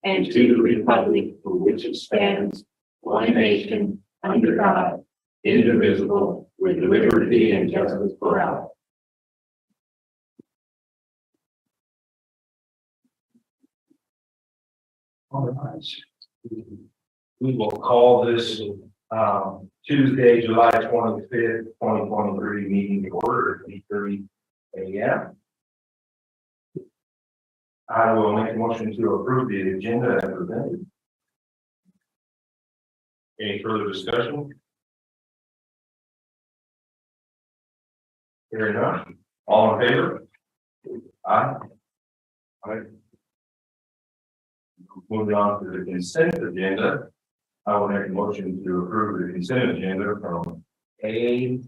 and to the republic for which it stands, one nation, under God, indivisible, with liberty and justice for all. All right. We will call this Tuesday, July 25th, 2023 meeting to order at 8:30 a.m. I will make a motion to approve the agenda as presented. Any further discussion? Hearing none. All in favor? Aye. Aye. Moving on to the consent agenda, I will make a motion to approve the consent agenda from A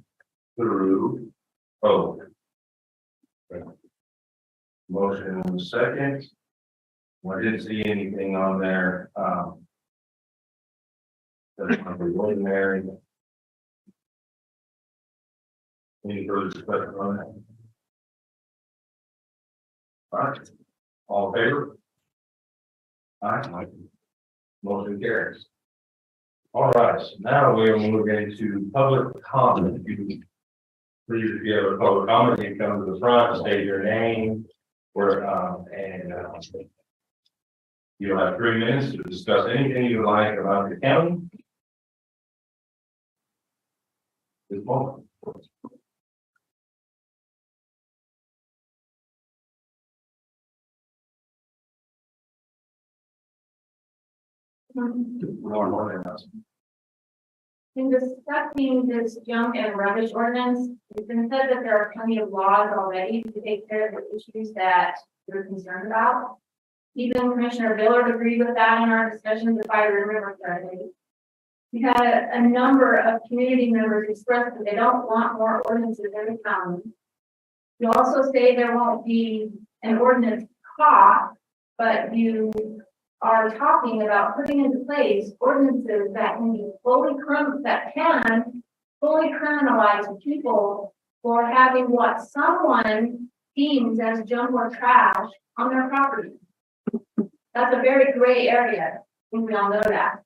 through O. Motion second. I didn't see anything on there. That's ordinary. Any further discussion on that? All right. All in favor? Aye. Motion carries. All right, so now we'll move into public comment. Please, if you have a public comment, you come to the front, state your name, you'll have 3 minutes to discuss anything you would like about the county. This moment. In discussing this junk and rubbish ordinance, it's been said that there are plenty of laws already to take care of the issues that we're concerned about. Even Commissioner Billard agreed with that in our discussions, if I remember correctly. We had a number of community members express that they don't want more ordinances in the county. You also say there won't be an ordinance cost, but you are talking about putting into place ordinances that can be fully criminalize people for having what someone deems as junk or trash on their property. That's a very gray area, and we all know that.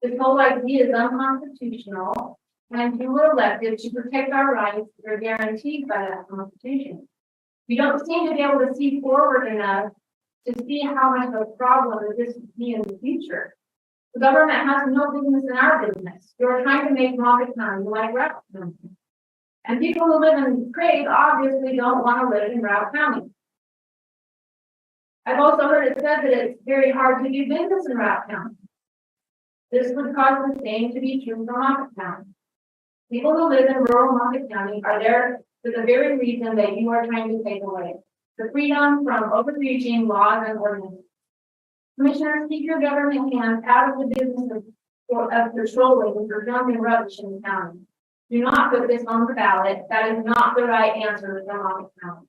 This whole idea is unconstitutional, and you were elected to protect our rights that are guaranteed by that Constitution. We don't seem to be able to see forward enough to see how much of a problem this would be in the future. The government has no business in our business. You're trying to make Moffett County like Route County. And people who live in Craig obviously don't want to live in Route County. I've also heard it said that it's very hard to do business in Route County. This would cause the same to be true for Moffett County. People who live in rural Moffett County are there for the very reason that you are trying to take away: the freedom from overreaching laws and ordinances. Commissioners, keep your government hands out of the business of patrolling for junk and rubbish in the county. Do not put this on the ballot. That is not the right answer for Moffett County.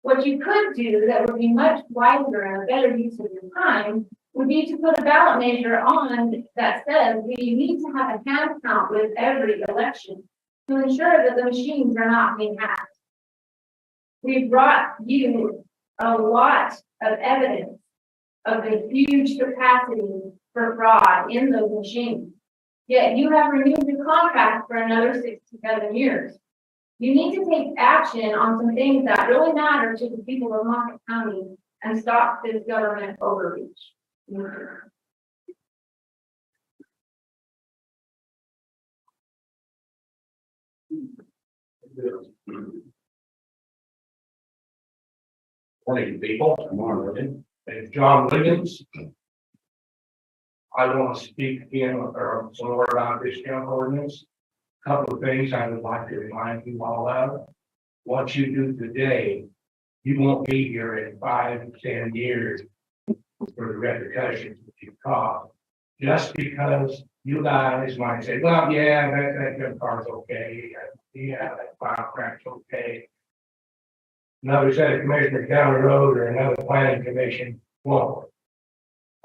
What you could do that would be much wiser and a better use of your time would be to put a ballot measure on that says we need to have a hand count with every election to ensure that the machines are not being hacked. We've brought you a lot of evidence of the huge capacity for fraud in those machines. Yet you have renewed the contract for another 6 to 7 years. You need to take action on some things that really matter to the people of Moffett County and stop this government overreach. Morning, people. Morning. It's John Williams. I want to speak again or some more about this junk ordinance. A couple of things I would like to remind you all of. What you do today, you won't be here in 5 to 10 years for the repercussions that you cause. Just because you guys might say, well, yeah, that junk car's okay. Yeah, that file crack's okay. Another set of commissioners down the road or another planning commission won't.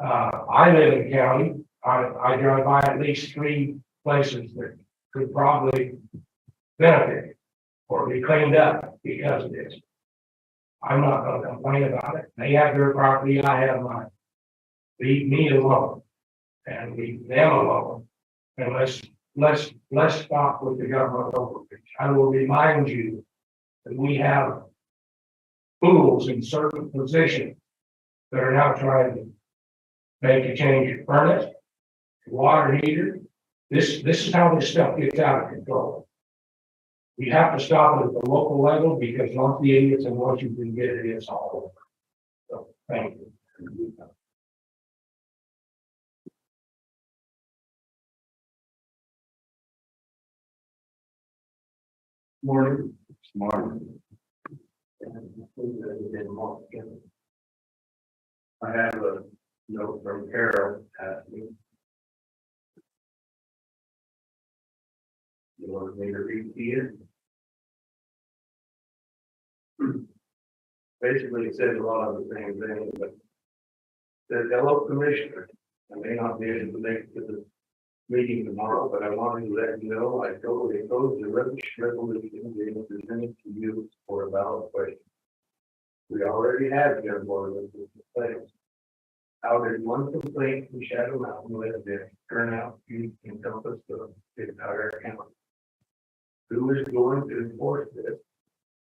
I live in the county. I drive by at least 3 places that could probably benefit or be cleaned up because of this. I'm not going to complain about it. They have their property, I have mine. Leave me alone and leave them alone. And let's stop with the government overreach. I will remind you that we have fools in certain positions that are now trying to make a change in furnace, water heater. This is how this stuff gets out of control. We have to stop it at the local level because once the idiots in Washington get it, it's all over. So thank you. Morning. Morning. I have a note from Carol asking. You want me to read to you? Basically, it says a lot of the same thing, but it says, hello, Commissioner. I may not be able to make it to the meeting tomorrow, but I wanted to let you know I totally oppose the rubbish resolution being presented to you for a ballot question. We already have done more than this place. How did one complaint from Shadow Mountain let this turn out to encompass the entire county? Who is going to enforce this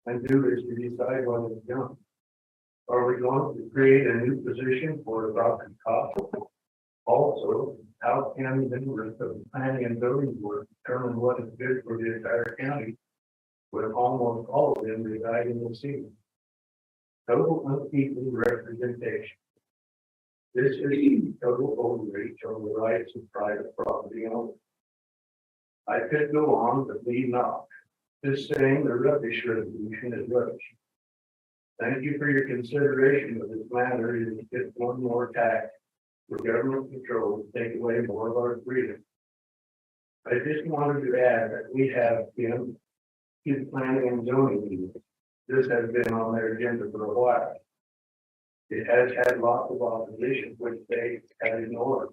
and do this to decide when it's done? Are we going to create a new position for the BOCC cost? Also, how can the members of the planning and zoning board determine what is good for the entire county when almost all of them reside in the city? Total unequal representation. This is total overreach on the rights of private property owners. I could go on, but leave not. This saying the rubbish resolution is rubbish. Thank you for your consideration of this matter. It is just one more tax for government control to take away more of our freedom. I just wanted to add that we have been to planning and zoning meetings. This has been on their agenda for a while. It has had lots of opposition, which they have ignored.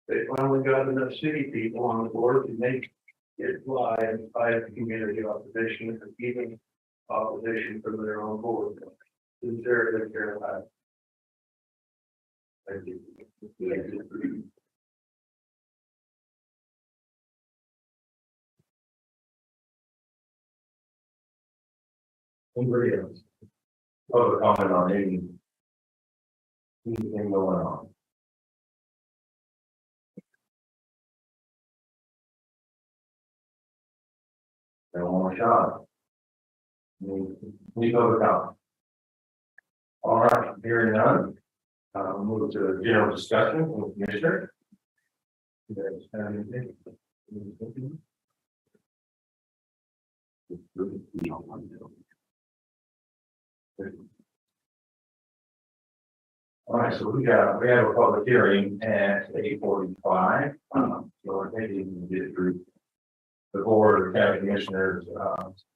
They finally got enough city people on the board to make it fly in spite of the community opposition and even opposition from their own board. Sincerely, Carolina. Thank you. Somebody else. Oh, comment on any Anything going on? They want more shot. We go without. All right, hearing none. Move to general discussion with Commissioner. All right, so we have a public hearing at 8:45. So I think we can get through. The board of county commissioners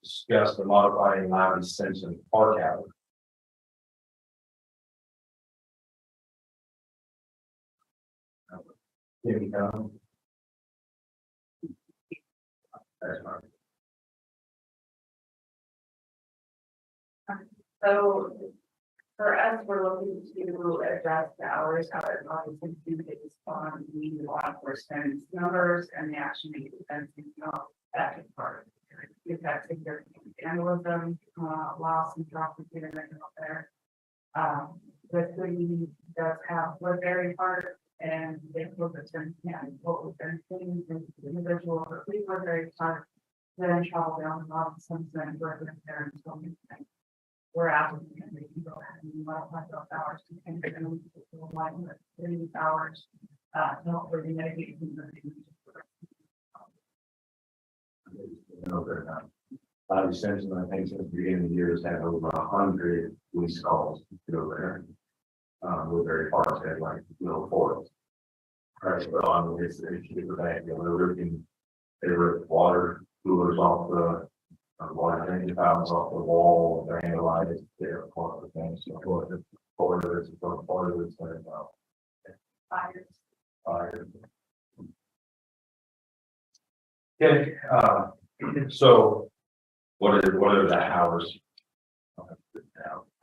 discussed the modifying Levy Simpson Park hours. Here we go. That's right. So for us, we're looking to adjust the hours out of obviously based on the law enforcement numbers and the action we defense not that is part. We've had significant vandalism, loss and drop of data out there. The city does have Woodbury Park and they look at them, and what we've been seeing is the individual that we were very Park, then travel down the lot of some work in there until midnight. We're out and we can go ahead and modify those hours to 10 3 hours. Not really mitigating the. No, they're not. Levy Simpson, I think since the beginning of the year has had over 100 police calls to go there. We're very far ahead, like little forest. Right, but on this issue with that, they're ripping, they rip water coolers off the water drinking fountains off the wall, they're analyzed, they're part of the things, so part of it's part of it's Fires. fire. Okay, so what are the hours?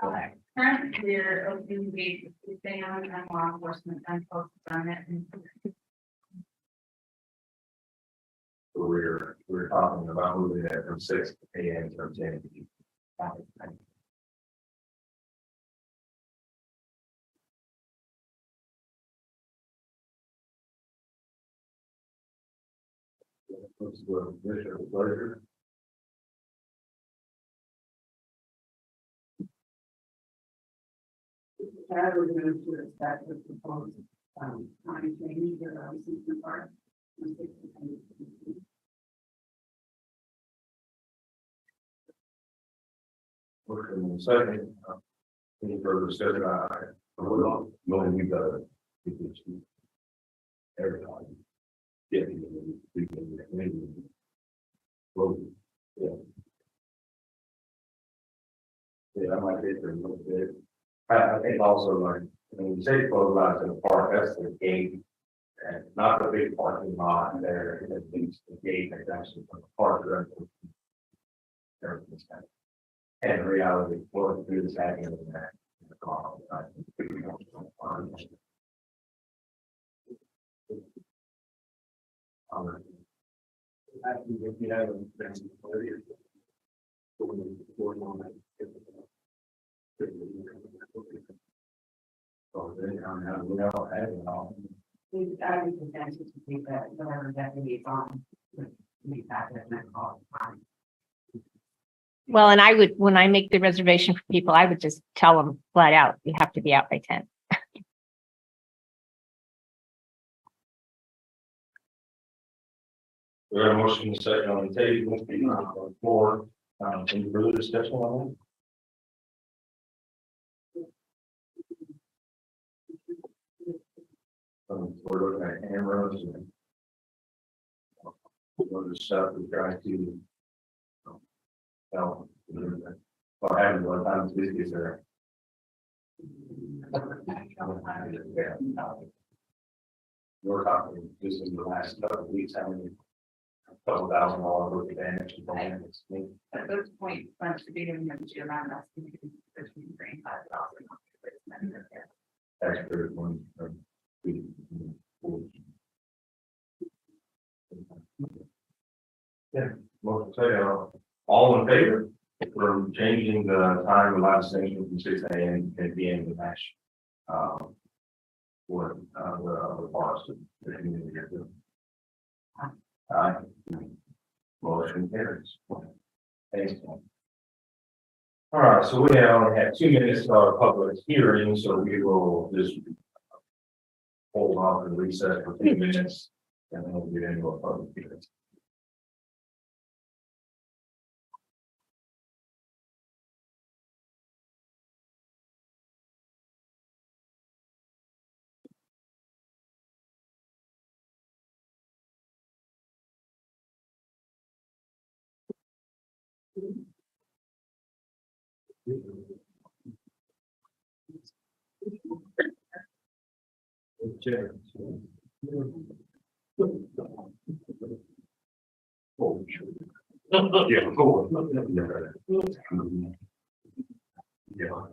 Okay. Currently, we're opening gates with family and law enforcement and folks on it. We're talking about moving it from 6 AM to 10. Let's go, Commissioner Blazer. That we're going to expect the proposed time change the Simpson Park. Motion in a second. Any further discussion? Hold on. No, we got to. Every time. Yeah. Well, yeah. Yeah, I might be there a little bit. I think also like, when you say close out to the park, that's the gate. And not the big parking lot there, it's the gate that's actually from the park. Everything's kind of. And in reality, what through this happening in that. In the car. So then, we know, and all. I would anticipate that whatever deputy is on, we have that call. Well, and I would, when I make the reservation for people, I would just tell them flat out, you have to be out by 10. We have a motion second on the table, on the floor. Any further discussion on that? We're looking at cameras and. Other stuff we try to. Help. Or having one time to is there. We're talking, this is the last couple of weeks, having couple $1,000 worth of damage. At this point, bunch of beating them to around us between $3,000 and $5,000. That's very one. Yeah, well, say, all in favor for changing the time of live station from 6 AM to 10 PM to match for, the parks. The community are doing. Aye. Motion carries. Thanks. All right, so we only have 2 minutes to our public hearing, so we will just hold off and recess for 2 minutes, and then we'll get into a public hearing. Yeah, cool. Yeah.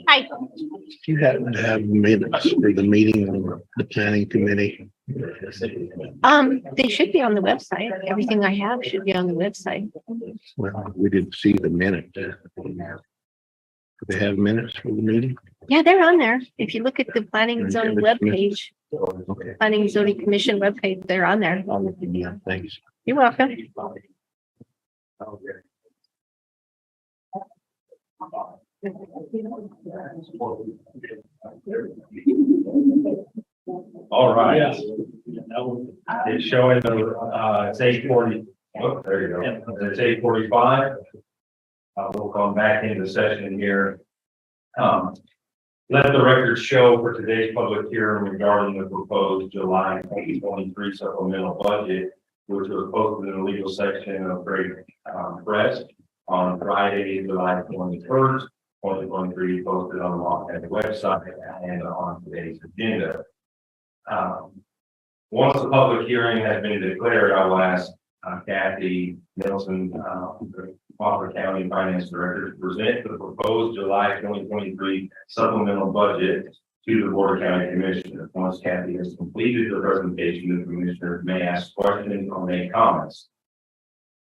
Hi. You happen to have minutes for the meeting on the planning committee? They should be on the website. Everything I have should be on the website. Well, we didn't see the minutes. Do they have minutes for the meeting? Yeah, they're on there. If you look at the planning and zoning webpage, Okay. planning and zoning commission webpage, they're on there. Yeah, thanks. You're welcome. All right. It's showing it's 8:40. Oh, there you go. It's 8:45. We'll come back into session here. Let the record show for today's public hearing regarding the proposed July 2023 supplemental budget, which was posted in the legal section of Great Press on Friday, July 21st, 2023, posted on the website and on today's agenda. Once the public hearing has been declared, I will ask Kathy Nelson, the Wofford County Finance Director, to present the proposed July 2023 supplemental budget to the Board of County Commissioners. Once Kathy has completed the presentation, the commissioners may ask questions or make comments.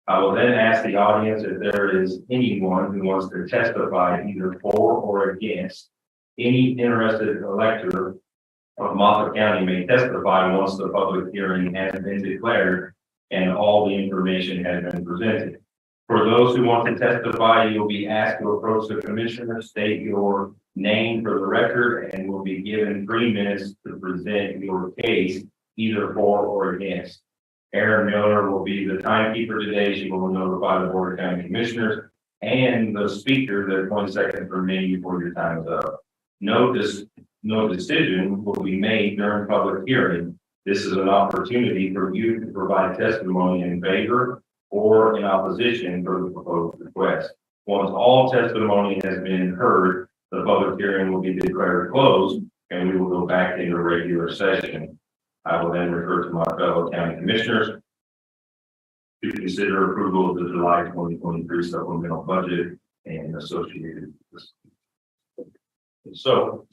I will then ask the audience if there is anyone who wants to testify either for or against. Any interested elector of Moffett County may testify once the public hearing has been declared and all the information has been presented. For those who want to testify, you'll be asked to approach the commissioner, state your name for the record, and will be given 3 minutes to present your case, either for or against. Erin Miller will be the timekeeper today. She will notify the Board of County Commissioners and the speaker that 1 second remaining before your time is up. No decision will be made during public hearing. This is an opportunity for you to provide testimony in favor or in opposition for the proposed request. Once all testimony has been heard, the public hearing will be declared closed and we will go back into regular session. I will then refer to my fellow county commissioners to consider approval of the July 2023 supplemental budget and associated. So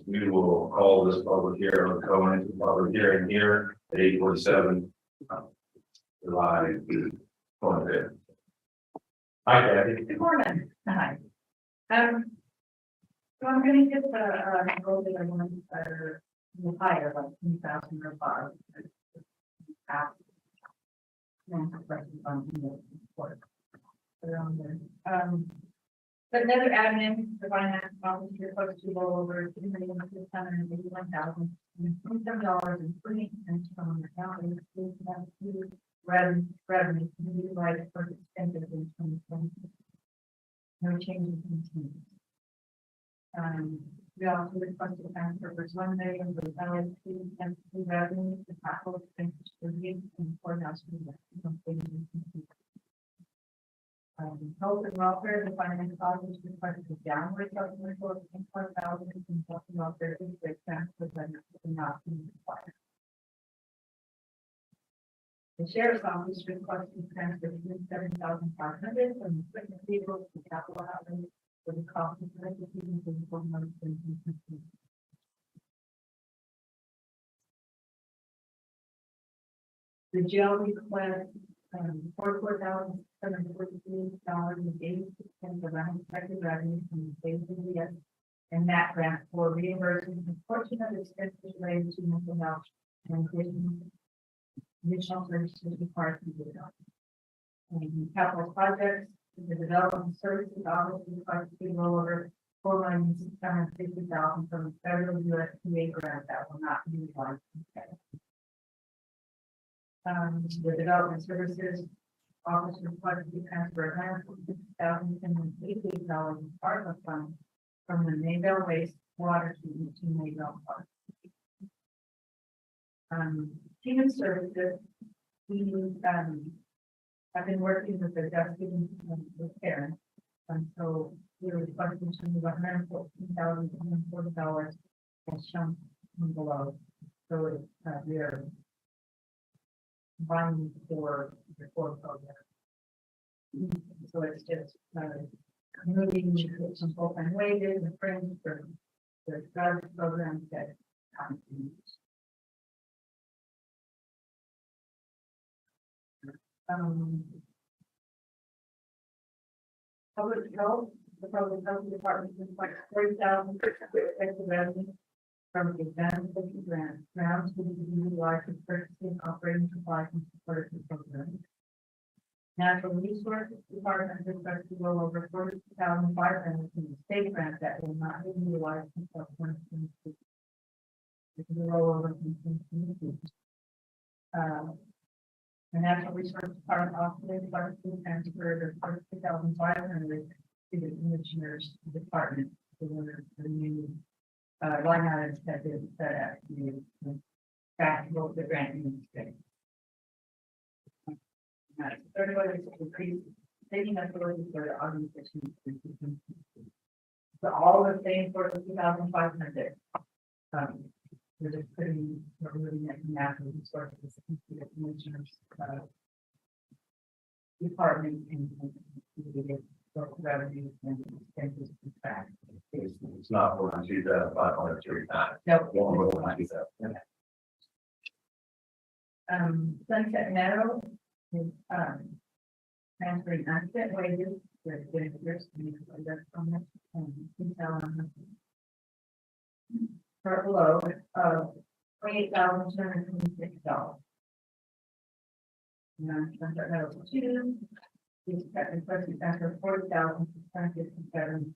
we will call this public hearing, go into public hearing here at 8:47. July 25th. Hi, Kathy. Good morning. Hi. So I'm gonna get the, goal that I want to start higher, like 2,000 or above. But another admin, the finance office, you're supposed to roll over $2,681,000 and $0.20 from the county. Revenue to be utilized for expenses in 2020. No changes in team. We also requested transfer for $1 million for valid and revenue to capital expenditures for use and courthouse. Health and welfare, the finance office requested a downward supplement for 10,000 in health and welfare is the transfer that is not being required. The sheriff's office requested transfer 7,500 from the equipment vehicles to capital outlay for the cost of executing for the 4 months. The jail request, $44,743.86 of unexpected revenue from the state of India and that grant for reimbursement of a portion of expenses related to mental health and additional services required to do it. Capital projects, the development services office requires to roll over $4,650,000 from the federal USDA grant that will not be utilized. The development services office requires to transfer $150,088 in ARPA funds from the Maybell waste water treatment to Maybell Park. Human services, we have been working with the Dustin with parents, and so we're requesting to move $114,140 as shown below. So we are buying for the core program. So it's just moving some full-time wages and friends for the drug programs that public health, the public health department is like 40,000 expected revenue from the benefit grant. Grounds will be utilized for purchasing, operating supplies and support the program. Natural resources department requests to roll over 40,500 from the state grant that will not be utilized until 2022. This is a rollover from 2022. The natural resources department also requires to transfer the 40,500 to the commissioner's department for the new line items that is set up to track both the grant and the state. Third one is to increase saving authority for the organization. So all the same for the 2,500. We're just putting, we're moving it from natural resources into the commissioner's department and the revenue and expenses to track. It's not what I see that 503. No. Sunset Meadow is transferring unspent wages to the benefits from it for a low of $28,226. Sunset Meadow 2 is requesting transfer 40,657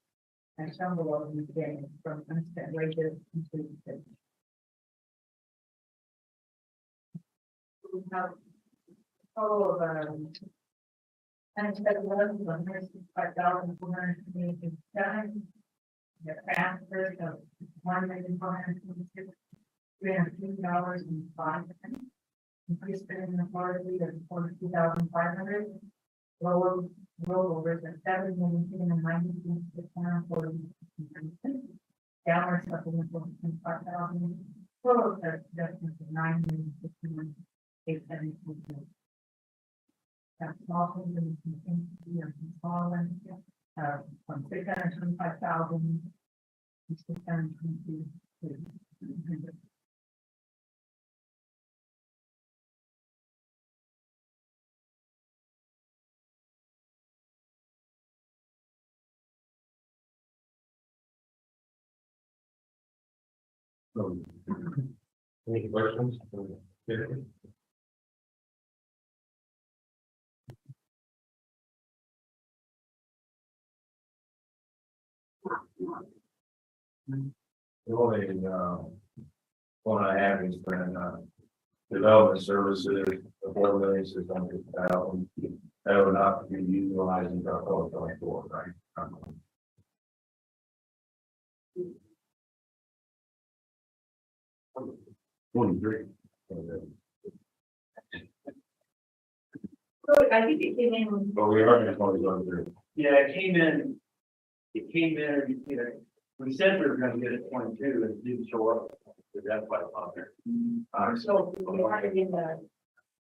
and some below the beginning from unspent wages into the we have a total of unexpected revenues of $165,427. The transfers of $1,426,303.05. Increase spending authority of 42,500. Lower rollovers of $7,290,640. Downward supplemental of 25,000. Total adjustments of $9,061,872. Small things and contingency and small ones from 625,000 to 622. Any questions? The only one I have is development services, the $4,600,000 that would not be utilized until 2024, right? I think it came in, But we are going to go through. Yeah, it came in, you know, we said we were gonna get it 22 and it didn't show up. So that's why it's on there. so we are in the,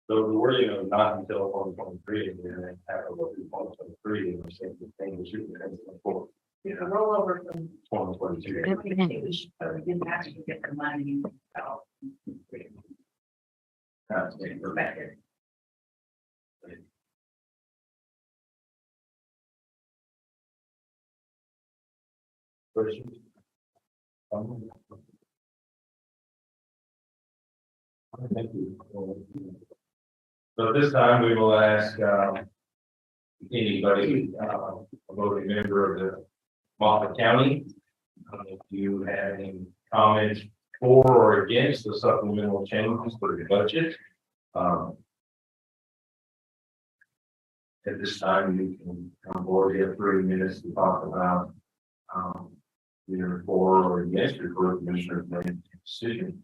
So the wording of not until 2023, and then have a look at 2023, and we're saying the thing we should have before the rollover from. 2022. We didn't actually get the money out. That's Go back there. Questions? Thank you. So at this time, we will ask, anybody, a voting member of the Moffett County, if you have any comments for or against the supplemental changes for the budget. At this time, you can come forward, you have 3 minutes to talk about, either for or against your group commissioner's made decision.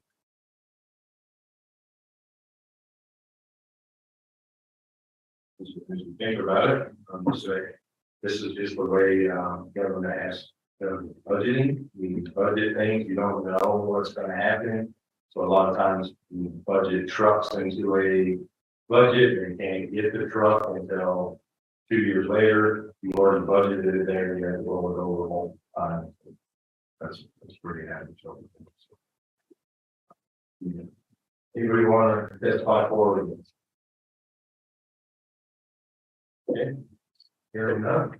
As you think about it, I'm just saying, this is just the way, government has budgeting. You budget things, you don't know what's gonna happen. So a lot of times, you budget trucks into a budget, and you can't get the truck until 2 years later. You already budgeted it there, you have to roll it over all the time. That's pretty happy. So, yeah. Anybody want to testify for or against? Okay, hearing none.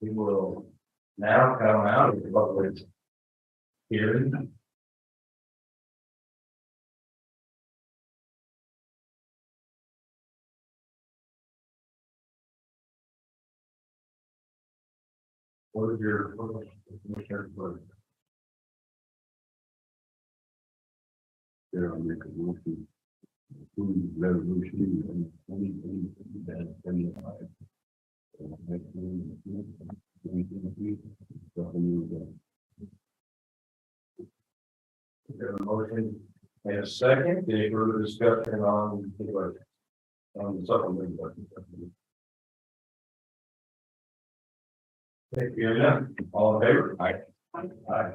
We will now come out of the public hearing. What is your commissioner? There, I'll make a motion. Approve resolution and 2025. We have a motion and a second. Any further discussion on the budget? On the supplemental budget? Thank you. Hearing none. All in favor? Aye. Aye.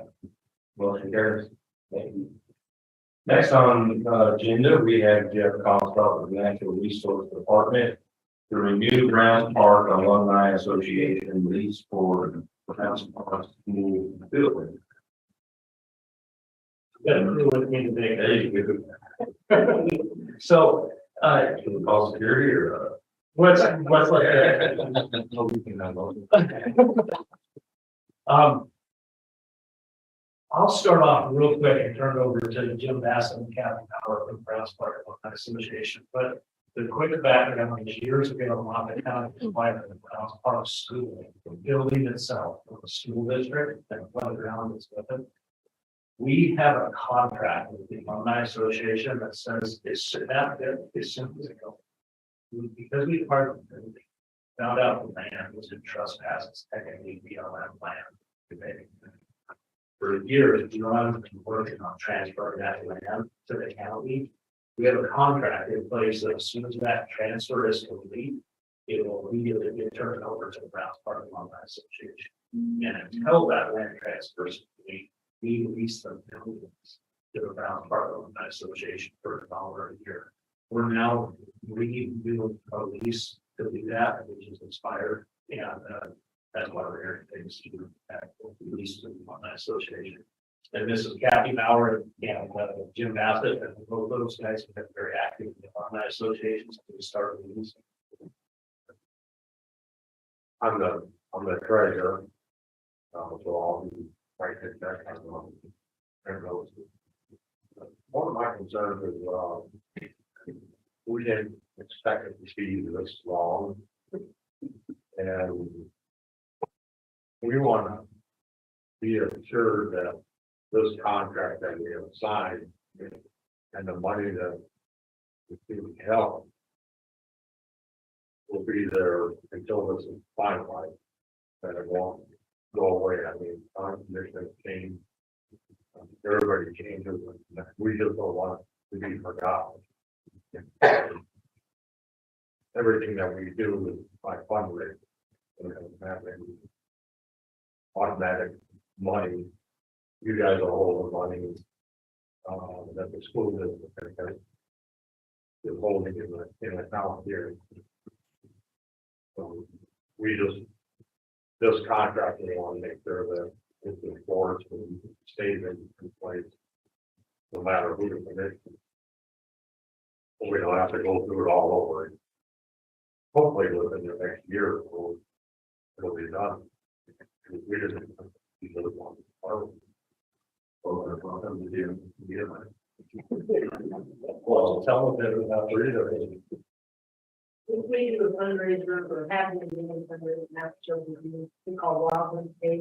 Motion carries. Thank you. Next on agenda, we have Jeff Comstock of the Natural Resource Department to renew Browns Park Alumni Association lease for Browns Park School building. Got a crew with me today. There you go. So, Call security or? what's like that? No, we can have those. I'll start off real quick and turn it over to Jim Bassett and Kathy Power from Browns Park Alumni Association. But the quick background is years ago, Moffett County acquired the Browns Park School, the building itself, from the school district and the ground is with it. We have a contract with the Alumni Association that says it's that is simple to go. Because we acquired the building, found out the land was in trespass, it's technically BLM land. For years, John has been working on transferring that land to the county. We have a contract in place that as soon as that transfer is complete, it will immediately get turned over to the Browns Park Alumni Association. And until that land transfers complete, we lease the buildings to the Browns Park Alumni Association for $1 a year. We're now redoing a lease to do that, which is expired, and that's why we're here things to do at least to the Alumni Association. And this is Kathy Bauer and Jim Bassett, and both those guys have been very active in the Alumni Association since we started these. I'm the treasurer. So I'll be right there. One of my concerns is, we didn't expect it to be this long. And we want to be assured that this contract that we have signed and the money that is being held will be there until this is finalized. That it won't go away. I mean, our commission change, everybody changes, and we just don't want it to be forgotten. everything that we do is by fundraising. Having automatic money, you guys are holding money, that the school district is holding in an account here. So we this contract, we want to make sure that it's enforced and stays in place, no matter who the commission. We don't have to go through it all over. Hopefully within the next year, it'll be done. We just, we really want to. Well, tell them that about the reader. We do a fundraiser for having a fundraiser now, children, we call Wildwood Day.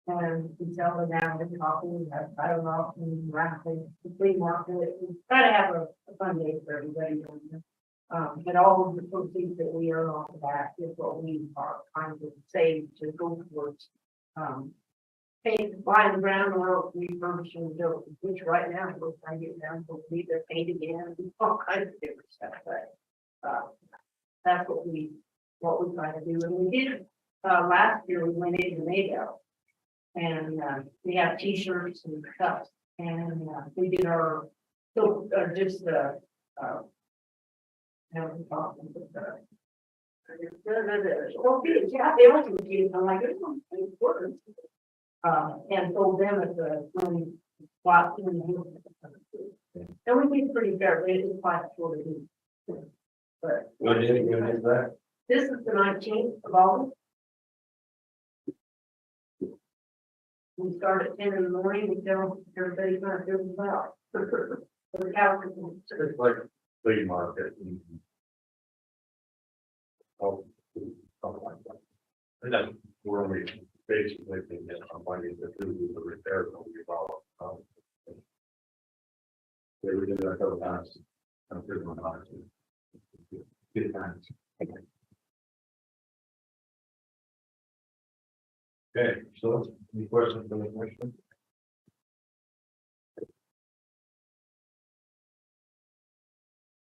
And we sell them now in coffee, we have, I don't know, raffles, the flea market, we try to have a fun day for everybody. But all of the proceeds that we earn off of that is what we are trying to save to go towards, paying, buying the ground or refurbishing the building, which right now we're trying to get down to either paint again, all kinds of different stuff, but, that's what we try to do. And we did, last year, we went into Mayville. And, we have T-shirts and cups, and, we did our, so, just, yeah, they were confused. I'm like, it's not important. And told them at the and we did pretty fair. We didn't quite sure to do. But When is that? this is the 19th of August. We start at 10 in the morning. We tell everybody's not doing well. It's like flea market. Oh, something like that. And that's where we basically can get some money to do the repairs that we follow. They were doing that a couple times. I'm good one on it. Good times. Okay, so any questions for the commission?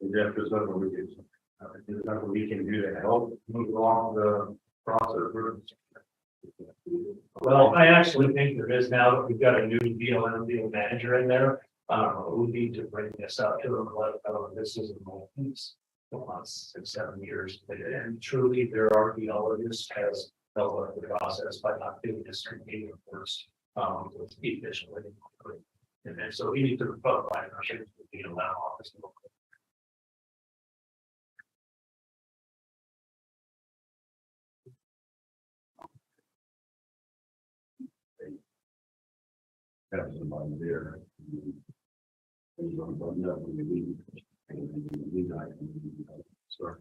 Jeff, there's nothing we can do to help move along the process. Well, I actually think there is now that we've got a new BLM deal manager in there. We need to bring this up to them, let them know this is a moment. Months, 6, 7 years, and truly there are BLMs has helped the process by not doing this convening first, efficiently. And then so we need to provide our share to the BLM office. Have somebody there. So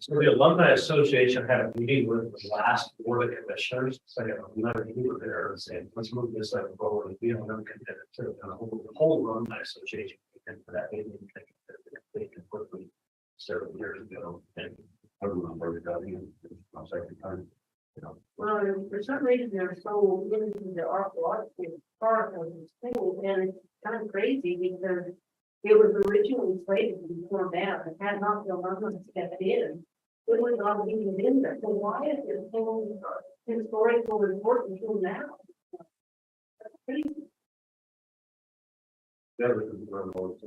the Alumni Association had a meeting with the last board of commissioners, saying, we were there and saying, let's move this like forward, and we don't have committed to it. And the whole Alumni Association came for that meeting, they can quickly several years ago, and I remember it got in my second time. Well, for some reason, they're so into the archaeological part of the school, and it's kind of crazy because it was originally slated to be torn down, and had not the Alumni stepped in, it would not even been there. So why is it so historical important until now? That's crazy. Yeah, this is one of those,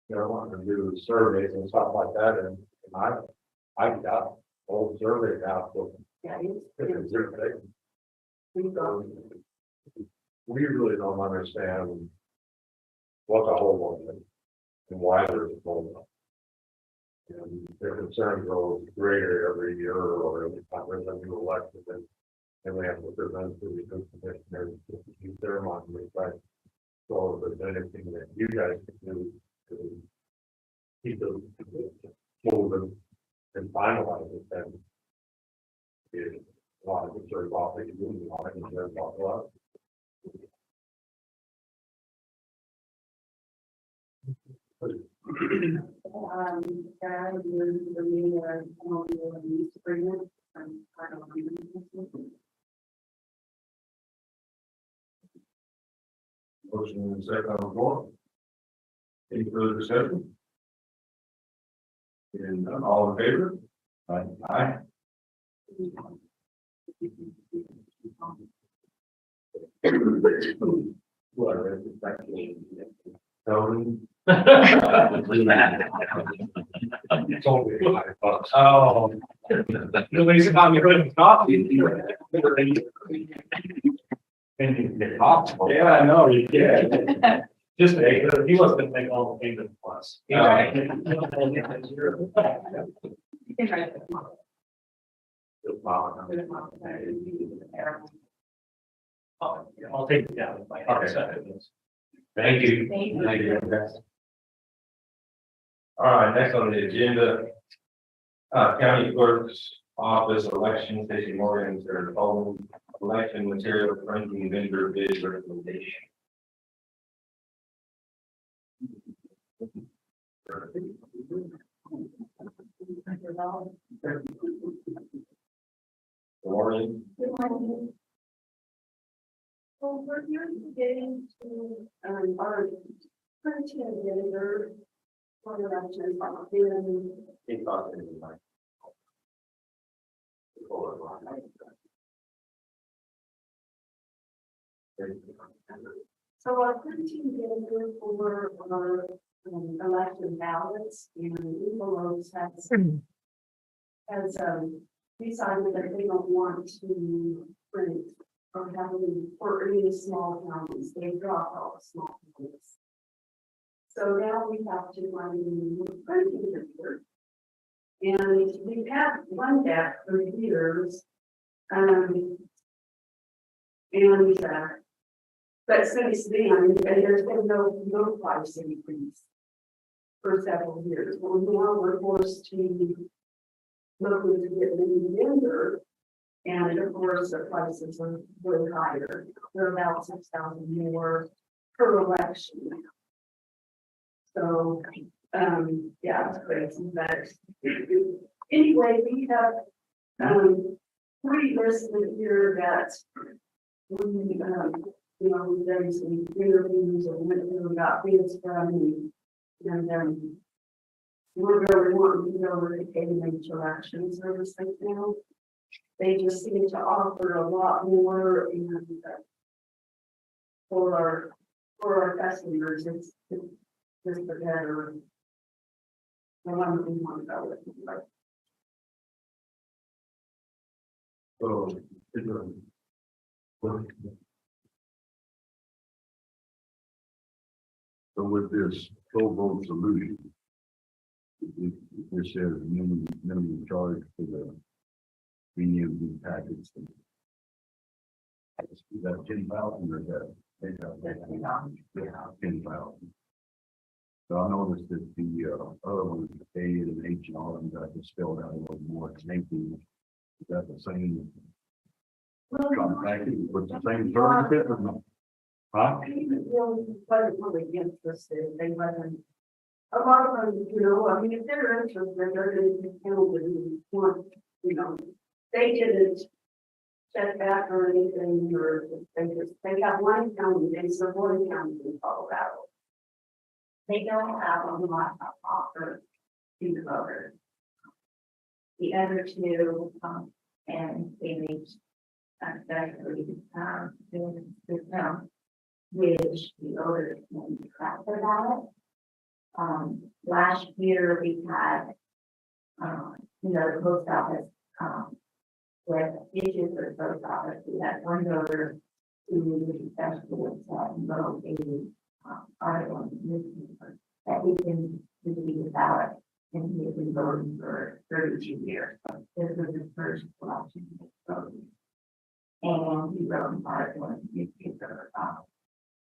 wanting to do surveys and stuff like that, and I've got old surveys out, so Yeah, it's survey. we've got, We really don't understand what the whole one is and why there's a whole. And their concern grows greater every year or every time there's a new election, and we have to present to the new commissioners to keep their mind right. So if there's anything that you guys can do to keep them moving and finalize it, then it's a lot of concern about they can do, a lot of concern about what. Sarah, you, the meeting, use agreement, I don't know. Motion and second on the floor. Any further discussion? And all in favor? Aye. Tony? It's only $5. Oh. Nobody's about me putting coffee. Yeah, I know, you can. Just, he was gonna make all the payments plus. I'll take it down. Thank you. Thank you. Thank you. All right, next on the agenda. County Clerk's Office election, Stacy Morgan, their own election material printing vendor bid recommendation. Morning. So we're here getting to, our printing vendor for the elections, so our printing vendor for our election ballots and envelopes has decided that they don't want to print or have any, or any small counties. They dropped all the small counties. So now we have to find a new printing vendor. And we've had one that for years. But since then, there's been no price increase for several years. Well, now we're forced to look into getting a new vendor. And of course, the prices are way higher. They're about $6,000 more per election. So, yeah, it's crazy, but anyway, we have, three listed here that we, we've done some interviews and went through, got bids from, and we're really wanting to go with the KMH election service right now. They just seem to offer a lot more and for our customers, it's just the better. The one that we want to go with. So with this full vote solution, this says minimum charge for the BMD package. Is that 10,000 or is that 10,000? So I noticed that the other ones, A and H and all of them got this spelled out a little more. Is that the same package with the same service or not? Huh? Wasn't really interested. They wasn't. A lot of them, I mean, if they're interested, they're going to count it. They didn't check back or anything, or they got one county, they support one county in Colorado. They don't have a lot of offer to the voters. The other two, and they reached, especially, doing the system, which the voters can track their ballot. Last year we had, the post office, with issues with the post office. We had one voter who especially wrote a article in the newspaper that he can receive the ballot and he had been voting for 32 years. So this was his first election voting. And he wrote an article in the newspaper about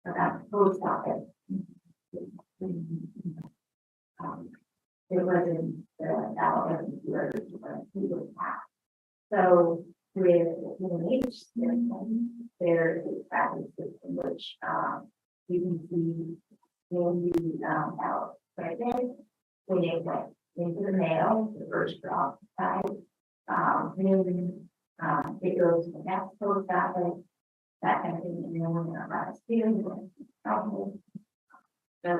the post office. It wasn't the ballot wasn't yours, but he was passed. So with KMH system, there is a tracking system which you can see in the ballot right there. When it went into the mail, the first drop side, then it goes to the next post office, that kind of thing, and then we're going to write a student. So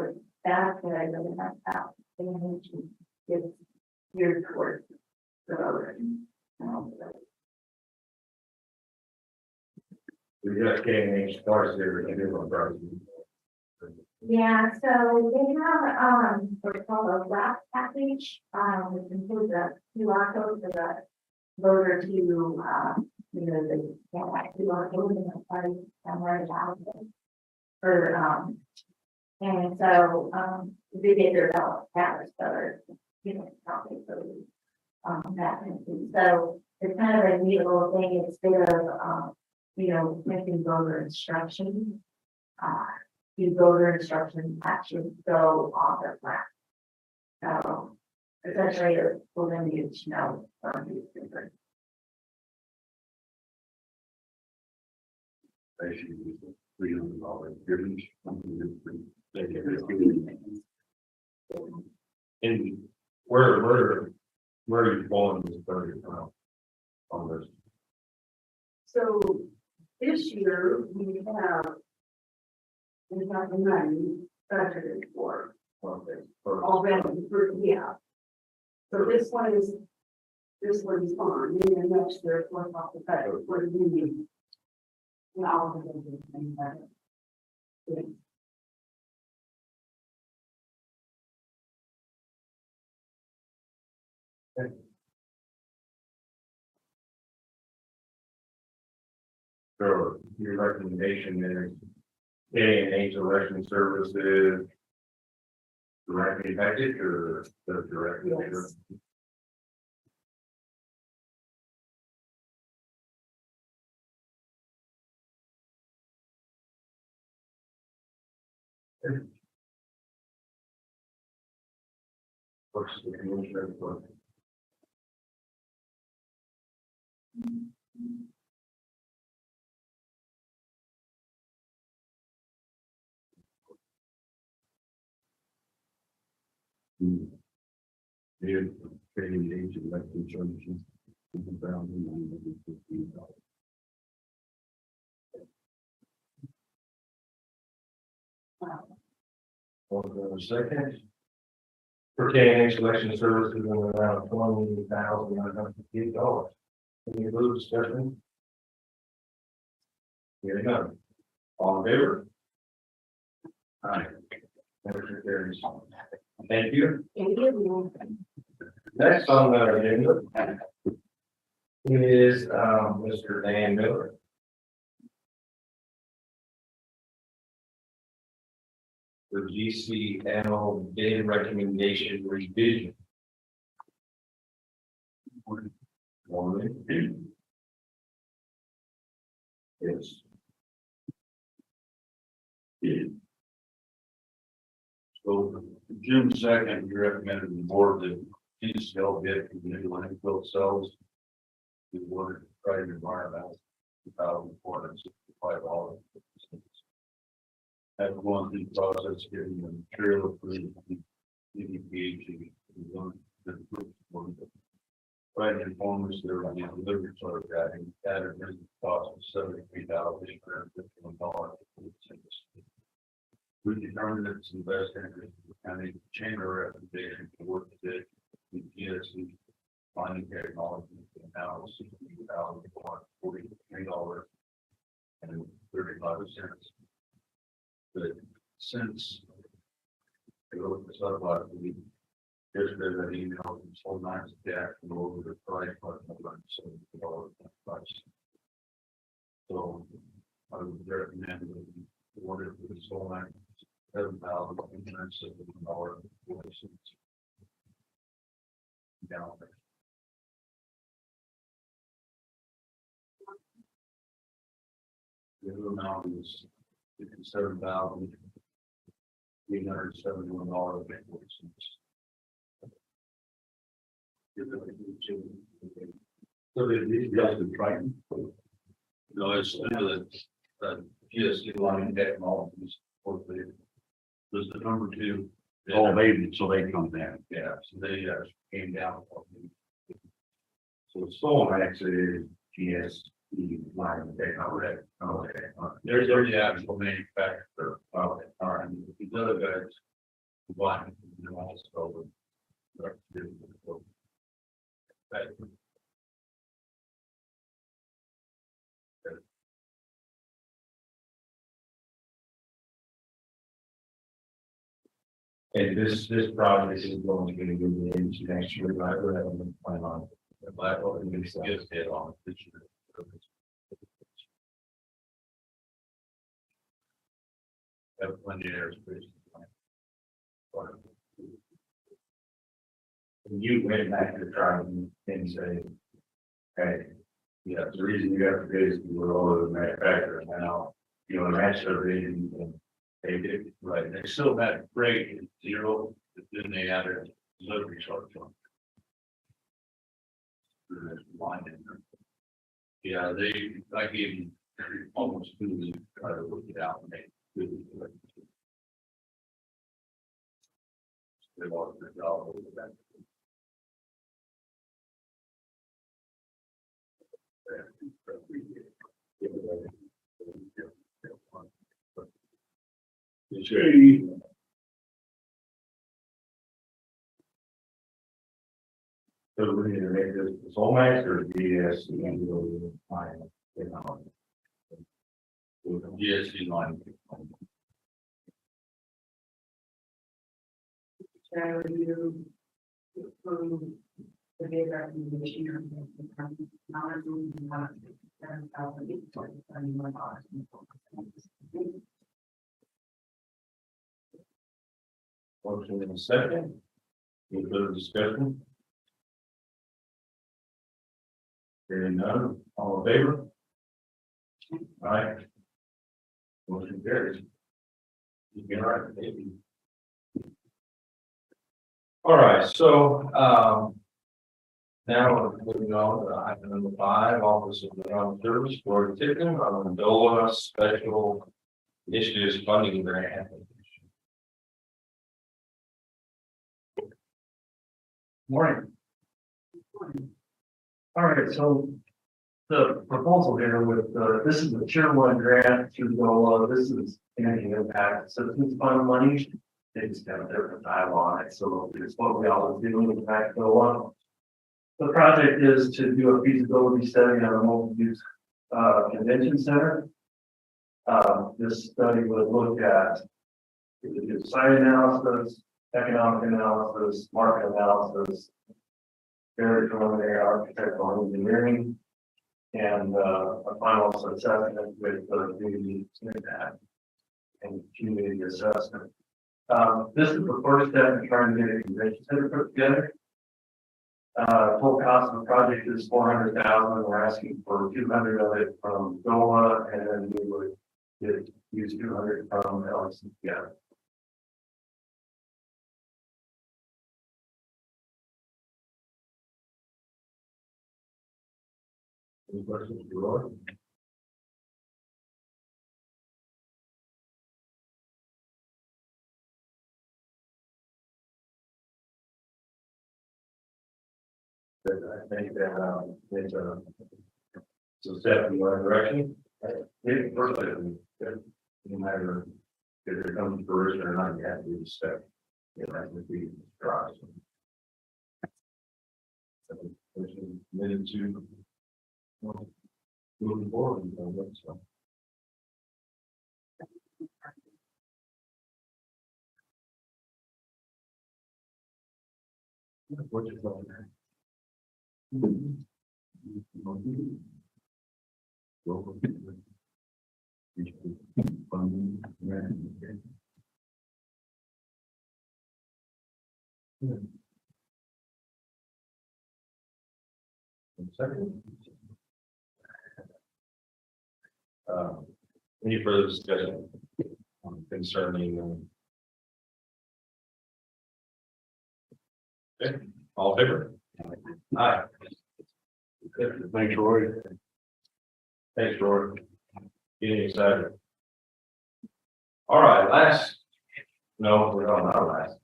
that's what I really like about KMH. It's geared towards the voter. We got K&H cars there, and everyone drives. Yeah, so they have, what's called a wrap package, which includes a QR code for the voter to, the, QR code in the party somewhere about it. For, and so, they get their ballot papers, so, probably for, that. So it's kind of a neat little thing, it's bit of, making voter instruction. The voter instructions actually go on the flat. So essentially, we're going to use no from these different. $300 And where are you falling this 30 on this? So this year, we have the money budgeted for already, So this one is fine, and then next year, what's off the budget, what do we need? All of them, things like that. So your recommendation is K&H election services directly package or the direct? Yes. What's the commissioner for? Here, K&H election services. $1,915. Second. For K&H election services in the amount of $20,958. Any further discussion? Hearing none. All in favor? Aye. Motion carries. Thank you. Thank you. Next on the agenda is Mr. Dan Miller. The GCL data recommendation revision. Yes. So June 2nd, you recommended the board that GCL bid for the new landfill cells. The word private environmental, $2,465. After going through the process, getting the material approved, EDPH, right informed us there will be a delivery sort of added cost of $73,851. We determined that it's in the best interest of the county to change our recommendation to work with it, with GSC finding technology, and now $60,443 and 35 cents. But since I wrote this up last week, yesterday that email from Soul Nines to action over the price, but $170 price. So I would recommend that we order for the Soul Nines $7,871.40 down there. The other amount is $57,871.40. So these guys are trying. No, it's the GSC line technologies. There's the number two. Oh, so they come down. Yeah, so they came down. So Solmax is GSC line technology. Okay. There's the actual manufacturer of it. All right. These other guys. Also. And this project is going to be moving into next year, right? We're having a plan on the black open, we just hit on this year. Have plenty of airspace. When you went back to try and say, hey, yeah, the reason you got the bids is we're all over the manufacturer now, you know, match their bid and they did, Right, they still had freight at zero, but then they added delivery charge on. There's line in there. Yeah, I gave them almost 2 weeks to try to work it out and make it good. They lost their job over that. So we need to make this sole max or DS and go fine, you know. GSC line. So you approve the bid recommendation of the county, $7,821. Motion in a second. Any further discussion? Hearing none, all in favor? Aye. Motion carries. You get right, baby. All right, so, now we're moving on to item number 5, Office of General Service for Tiffin on DOLA Special Initiatives Funding Grant. Morning. All right, so the proposal here with, this is the tier 1 grant through DOLA. This is energy impact assistance fund money. They just have a different title on it, so it's what we always do in impact DOLA. The project is to do a feasibility study on a multi-use convention center. This study would look at the site analysis, economic analysis, market analysis, very preliminary architectural engineering, and a final assessment with the community impact and community assessment. This is the first step in trying to get a convention center put together. Total cost of the project is $400,000. We're asking for 200 of it from DOLA, and then we would use 200 from LCPF. Any questions for Roy? But I think that it's a step in the right direction. Maybe personally, no matter if it comes to fruition or not, you have to do the step. You know, that would be dry. Committed to moving forward. So. What's your thought there? Second. Any further discussion concerning? Okay, all in favor? Aye. Thanks, Roy. Thanks, Roy. Getting excited. All right, last. No, we're not last.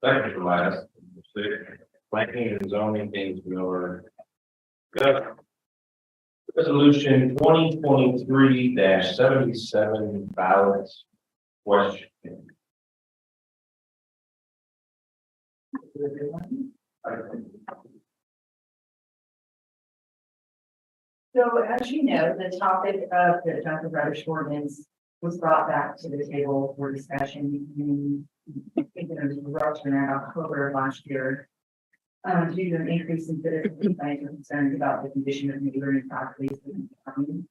Second to last. Planning and zoning things we are. Good. Resolution 2023-77 ballot question. So as you know, the topic of the junk and rubbish ordinance was brought back to the table for discussion in, I think it was rushed in October of last year. Due to an increase in citizen complaints and concerns about the condition of neighboring properties in the county.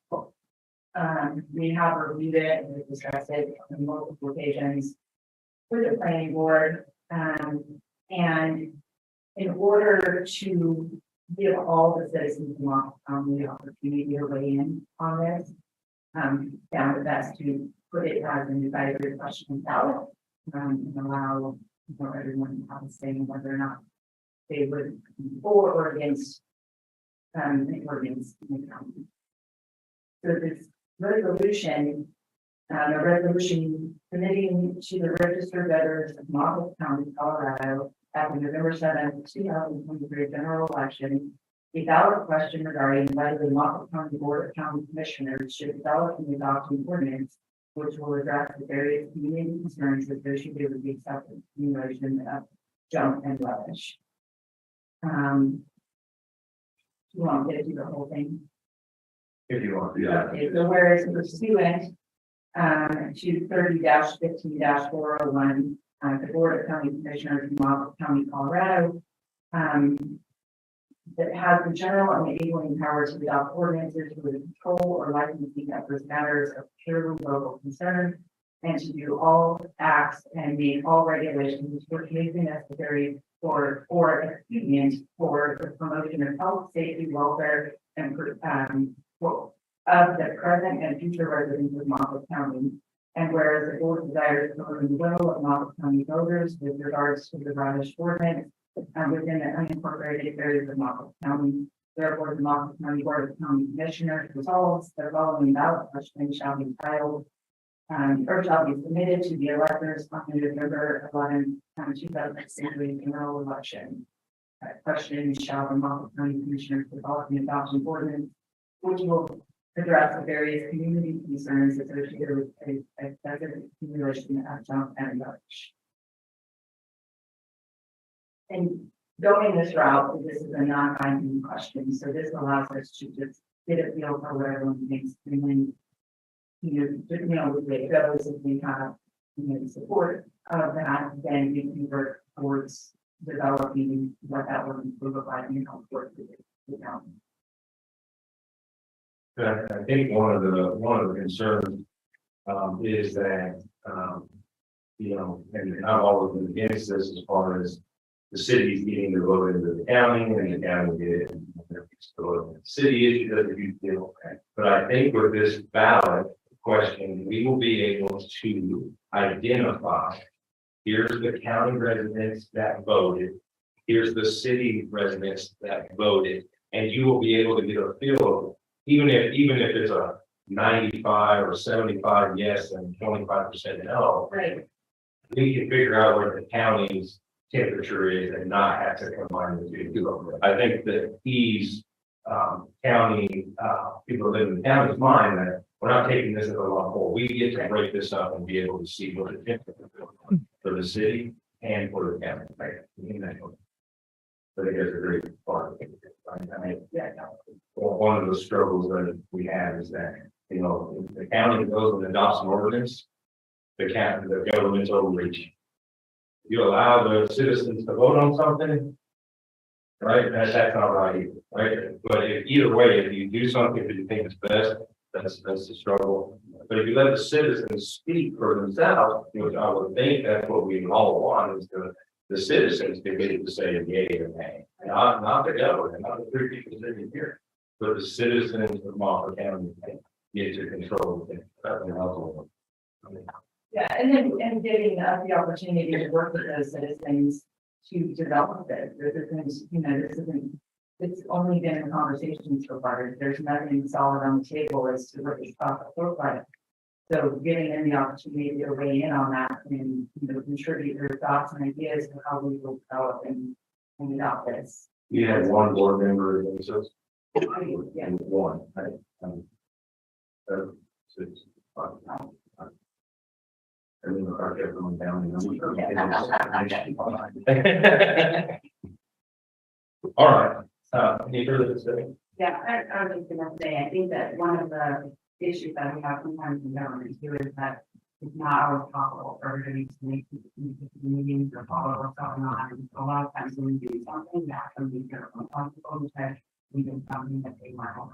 We have reviewed it and discussed it on multiple occasions with the planning board. And in order to give all the citizens in Long County the opportunity to weigh in on this, found it best to put it as an advisory question ballot, and allow everyone to have a say in whether or not they would be for or against the ordinance in the county. So this resolution, a resolution committing to the registered voters of Monmouth County, Colorado, at the November 7th, 2023 general election, a ballot question regarding whether the Monmouth County Board of County Commissioners should develop and adopt an ordinance which will address the various community concerns associated with the acceptance and accumulation of junk and rubbish. You want me to do the whole thing? If you want, yeah. Okay, so whereas pursuant to 30-15-401, the Board of County Commissioners in Monmouth County, Colorado, that has the general and enabling power to adopt ordinances for the control or licensing of those matters of purely local concern, and to do all acts and make all regulations which may be necessary or expedient for the promotion of health, safety, welfare, and of the present and future residents of Monmouth County. And whereas the board desires to learn the will of Monmouth County voters with regards to the rubbish ordinance within the unincorporated areas of Monmouth County, therefore the Monmouth County Board of County Commissioners resolves the following ballot question shall be filed or shall be submitted to the electors on November 11, 2023 general election. Question shall the Monmouth County Commissioners develop an adoption ordinance which will address the various community concerns associated with excessive accumulation of junk and rubbish. And going this route, this is a non-binding question, so this allows us to just get a feel for what everyone thinks, and then the way it goes, if we have support of that, then we can work towards developing what that would look like for the county. I think one of the concerns is that and I've always been against this as far as the city's getting the vote into the county and the county get it. The city issue doesn't huge deal. But I think with this ballot question, we will be able to identify, here's the county residents that voted, here's the city residents that voted, and you will be able to get a feel of it. Even if it's a 95 or 75 yes and 25% no, Right. we can figure out where the county's temperature is and not have to combine the two. I think that ease county people that live in the county's mind that we're not taking this as a long haul. We get to break this up and be able to see what the temperature is for the city and for the county. Right? I think that's a great part of it. I mean, one of the struggles that we have is that, if the county goes and adopts an ordinance, the government's overreaching. You allow the citizens to vote on something, right? That's not right either, right? But either way, if you do something that you think is best, that's the struggle. But if you let the citizens speak for themselves, which I would think that's what we all want, is the citizens to be able to say yay or nay. Not the government, not the three people sitting here, but the citizens of Monmouth County get to control it. Yeah, and giving us the opportunity to work with those citizens to develop it. It's only been in conversations so far. There's nothing solid on the table as to what this process looks like. So giving them the opportunity to weigh in on that and contribute their thoughts and ideas of how we will develop and adopt this. You have one board member that says, Yeah. one, right? 6, 5. I mean, I kept going down. All right, Any further discussion? Yeah, I was just gonna say, I think that one of the issues that we have sometimes in government too is that it's not always possible for everybody to make meetings or follow what's going on. And a lot of times when we do something that can be here from some people who said we did something that they weren't aware of.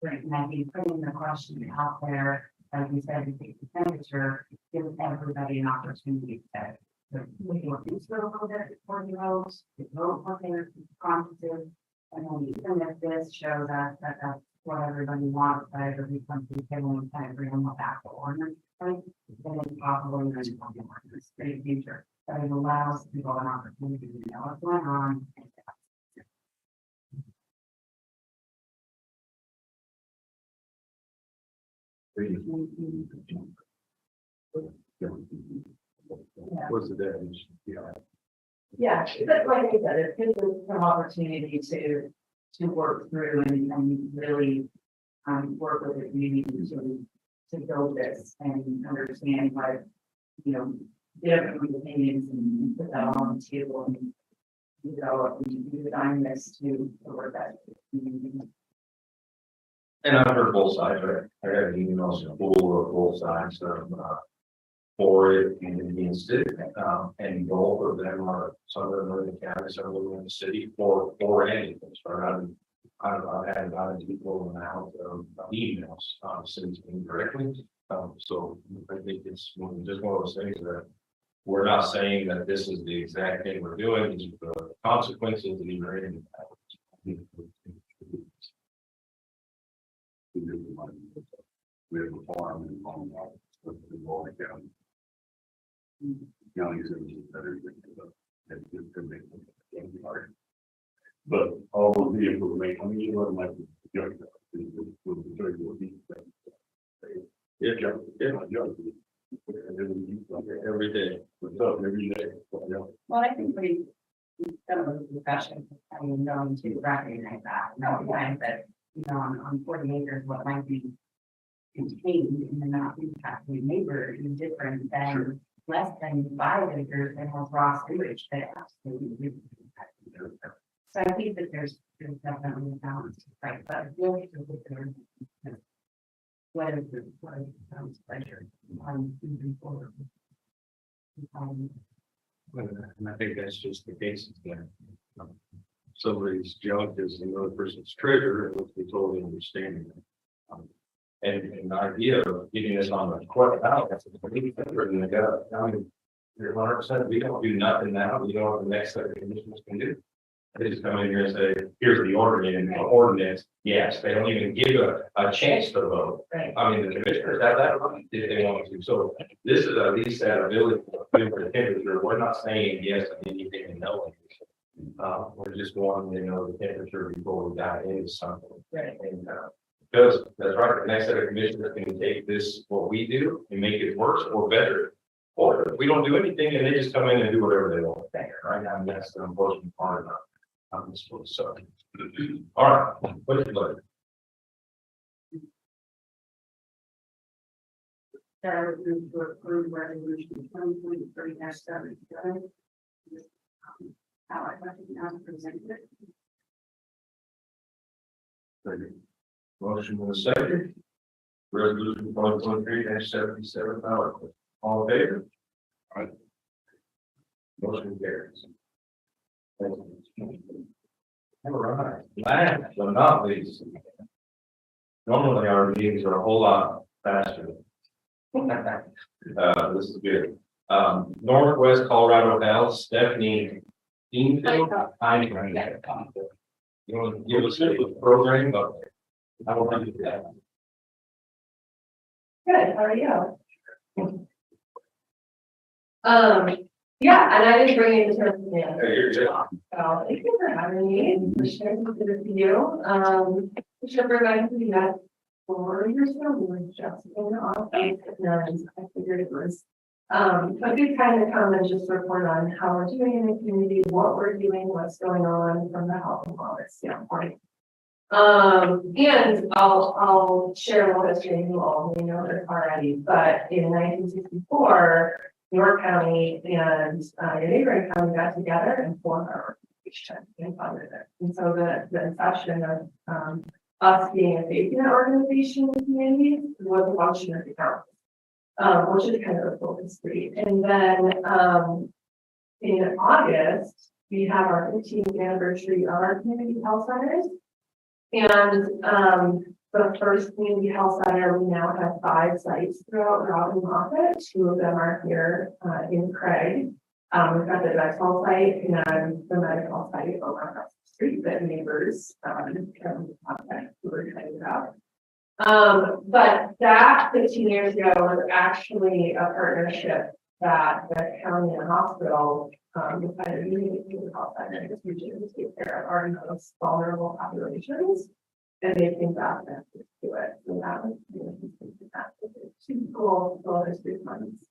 Right, and I think putting the question out there, as we said, to take the temperature, gives everybody an opportunity to. We can look into it a little bit before you vote, vote what they're conscious. And then even if this shows us that that's what everybody wants, but everybody comes to the table and kind of bring them back to ordinance, right? Then it's possible you're going to be ordinance in the future, but it allows people an opportunity to know what's going on. What's the difference? Yeah. Yeah, but like I said, it gives us some opportunity to work through and really work with the community to build this and understand what, you know, different opinions and put that on the table and develop and design this to work that. And I've heard both sides, right? I got emails full of both sides for it and against it. And both of them are, some of them are in the county, some of them are in the city for anything. So I've had about an equal amount of emails since indirectly. So I think it's just one of those things that we're not saying that this is the exact thing we're doing, these are the consequences that you're in. We have a farm in Long Island, with the Lord County. County services better than the but all of the information, I mean, you know, like Every day. Every day. Well, I think we've done a discussion, I mean, going to recognize that, recognize that, you know, on 40 acres, what might be contained in the not impacting neighbor is different than less than 5 acres that has raw sewage that absolutely. So I think that there's definitely a balance, right? But I feel like what is the pleasure on moving forward? And I think that's just the case there. Somebody's junk is another person's treasure, and we totally understand that. And the idea of getting this on the court out, that's a complete different than the guy. I mean, you're 100%, we don't do nothing now, we know what the next set of conditions can do. They just come in here and say, here's the ordinance, yes, they don't even give a chance to vote. Right. I mean, the commissioners have that right if they want to, so this is at least that ability to feel the temperature, we're not saying yes to anything and no. We're just wanting to know the temperature before we dive into something. Right. And, because that's right, the next set of commissioners can take this, what we do, and make it worse or better. Or if we don't do anything and they just come in and do whatever they want. Right now, that's the unfortunate part of this one. So, all right, what did you like? That would move to approve resolution 2023-77. How I recognize presented it. Motion in a second. Resolution 2023-77. All in favor? All right. Motion carries. All right. Last but not least, normally our meetings are a whole lot faster. This is good. Northwest Colorado Health, Stephanie Deanfield. You want to give us a program, but I don't want to do that. Good, how are you? Yeah, and I didn't bring it to the. Hey, you're good. So thank you for having me, for sharing with you. Should remind you that 4 years ago, we were just in the office, and I figured it was a good time to come and just report on how we're doing in the community, what we're doing, what's going on from the health and wellness standpoint. And I'll share what history you all may know this already, but in 1964, York County and a neighboring county got together and formed our and funded it. And so the inception of, us being a safety net organization in the community was a function of the council. Which is kind of a full history. And then, in August, we have our 15th anniversary of our community health centers. And, the first community health center, we now have 5 sites throughout Route and Moffett. 2 of them are here, in Craig. We've got the medical site and the medical site over across the street that neighbors, can contact who we're excited about. But that 15 years ago was actually a partnership that the county and hospital, decided to use the health center in this region to take care of our most vulnerable populations. And they came back and to it. So that was, super cool, those 3 months.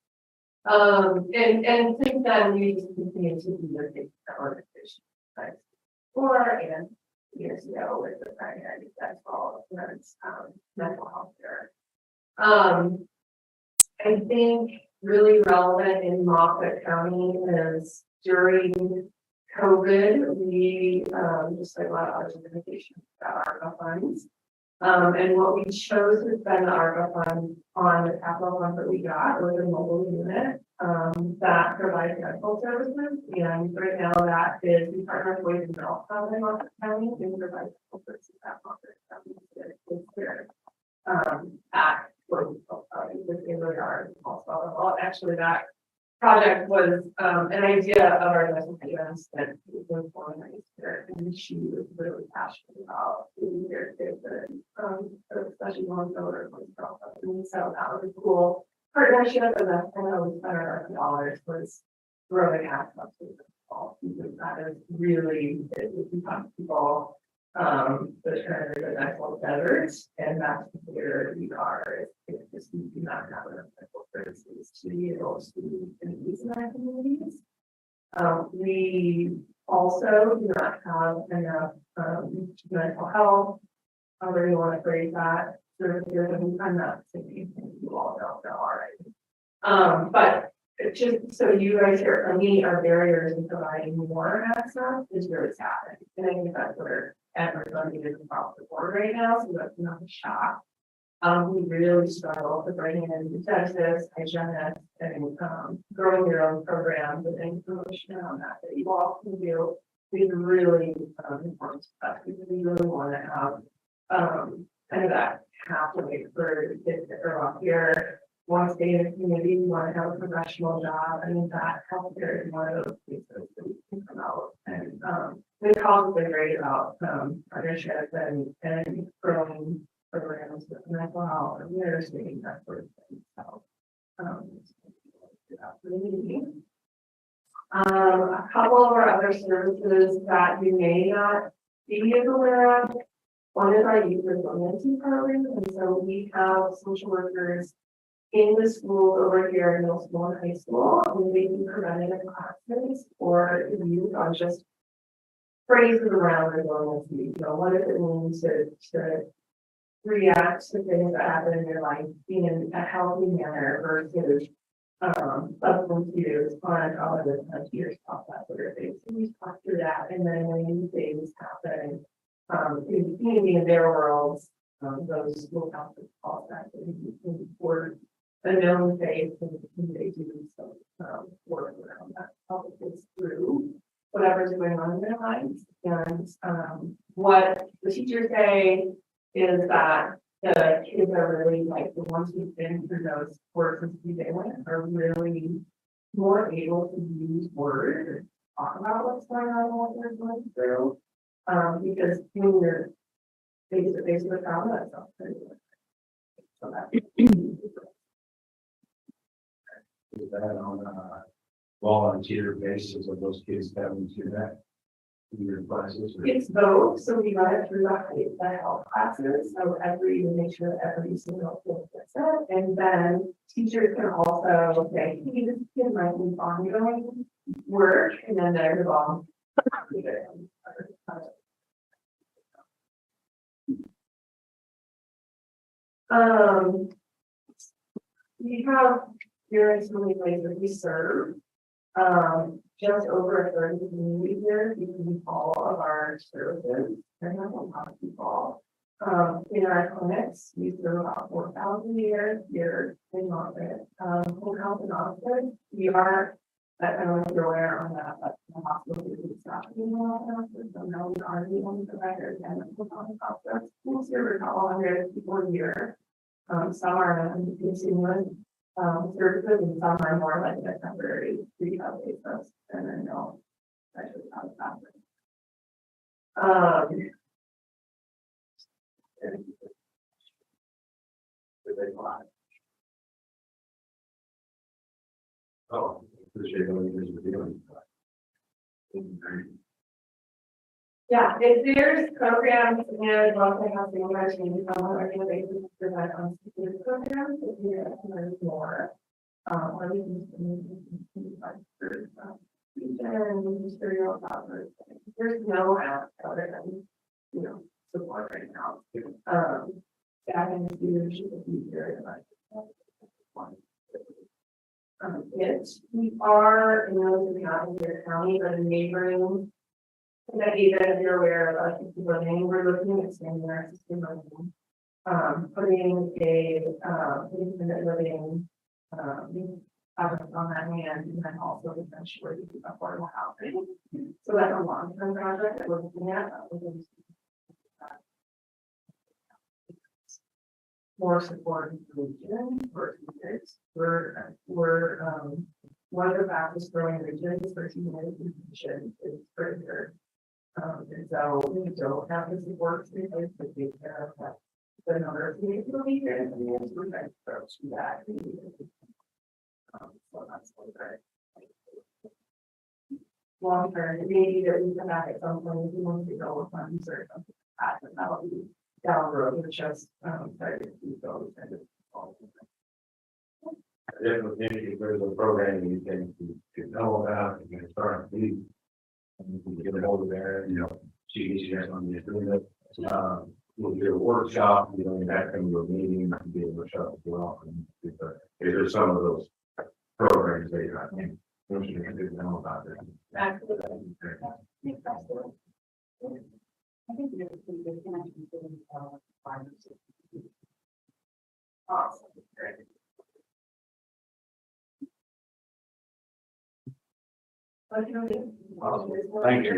And since then, we just continue to be the big organization. Right? And years ago with the primary that's all mental health care. I think really relevant in Moffett County is during COVID, we just like a lot of education about ARPA funds. And what we chose to spend the ARPA fund on the capital fund that we got was a mobile unit that provides medical services. And right now that is, we partner with Boys and Girls Club in Moffett County and provide medical services at Moffett County. It's here at Boys and Girls Club because they really are also well. Actually, that project was an idea of our national students that was born right here, and she was really passionate about being here kids and especially going forward with girls. And so that was a cool partnership, and that's kind of we spent our dollars was growing access to the fall because that is really it becomes people the turn of the medical deserts, and that's where we are. It's just we do not have enough medical services to be able to increase in our communities. We also do not have enough mental health, however you want to phrase that, services. I'm not saying you all don't know already. But it's just so you guys hear from me, our barriers in providing more access is really sad. And I think that's where everybody is across the board right now, so that's not a shock. We really struggle to bring in dentists, hygienists, and growing your own programs and information on that you all can do is really important to us because we really want to have kind of that pathway for kids that grow up here, want to stay in the community, want to have a professional job. I mean, that healthcare is one of those places that we can come out. And the college has been great about partnerships and growing programs with mental health and literacy, that sort of thing. So, a couple of our other services that you may not be as aware of. One is our youth resiliency program, and so we have social workers in the school over here in middle school and high school, and they do preventative classes for youth on just phrases around resiliency. You know, what does it mean to react to things that happen in your life in a healthy manner versus substance use on all of this years off that sort of thing. So we talk through that, and then when these things happen in the community in their worlds, those school counselors call that for a known face, and they do some work around that, help kids through whatever's going on in their lives. And what the teachers say is that the kids are really like the ones who've been through those courses are really more able to use words and talk about what's going on and what they're going through. Because when you're face to face with trauma, that's not very good. So that's Is that on a volunteer basis of those kids having to do that in your classes? Or? it's both. So we run it through the health classes. So we make sure that every single kid gets it. And then teachers can also say, hey, this kid might need ongoing work, and then they're involved. We have various many ways that we serve. Just over a third of the community here, using all of our services, and that's a lot of people. In our clinics, we serve about 4,000 a year here in Margaret. Home health and hospice, we are, I don't know if you're aware on that, but the hospital is not being allowed, so now we are the only provider again, home health and hospice. We'll serve about 100 people a year. Some are continuous services and some are more like a temporary rehab basis, and then they'll actually out of that. Oh, appreciate what you guys are doing. Yeah, if there's programs and also have the emerging on a regular basis to provide on specific programs, if you learn more. Or we can just figure out about those things. There's no app other than, you know, support right now. That is usually the future. Yes, we are in those counties, your county, but in neighboring. That even if you're aware of assisted living, we're looking at expanding our assisted living. Putting a independent living on that land, and then also eventually affordable housing. So that's a long-term project that we're looking at. More support in the region for kids. We're one of the fastest growing regions for senior education is further. And so we don't have the support in place to take care of that. The number of people here and the answer we're trying to approach that. So that's great. Long term, maybe that we come back at some point, if we want to go with funds or something like that, and that'll be down the road, it's just started to go. If there's a program you can know about, you can start to lead. And you can get it over there, you know, see on the doing it. We'll do a workshop, you know, that can be a meeting, that can be a workshop as well. And if there's some of those programs that you have, you can know about it. Absolutely. I think we have a pretty good connection to the farmers. Awesome. Great. Thank you. Thank you.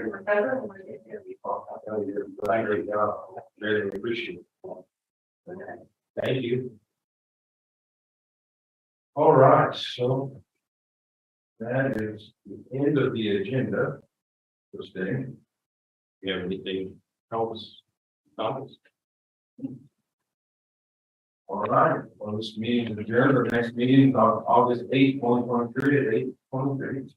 Really appreciate it. Thank you. All right, so that is the end of the agenda for today. You have anything else? Comments? All right, well, this meeting is adjourned. The next meeting is on August 8th, 2023 at 8:23.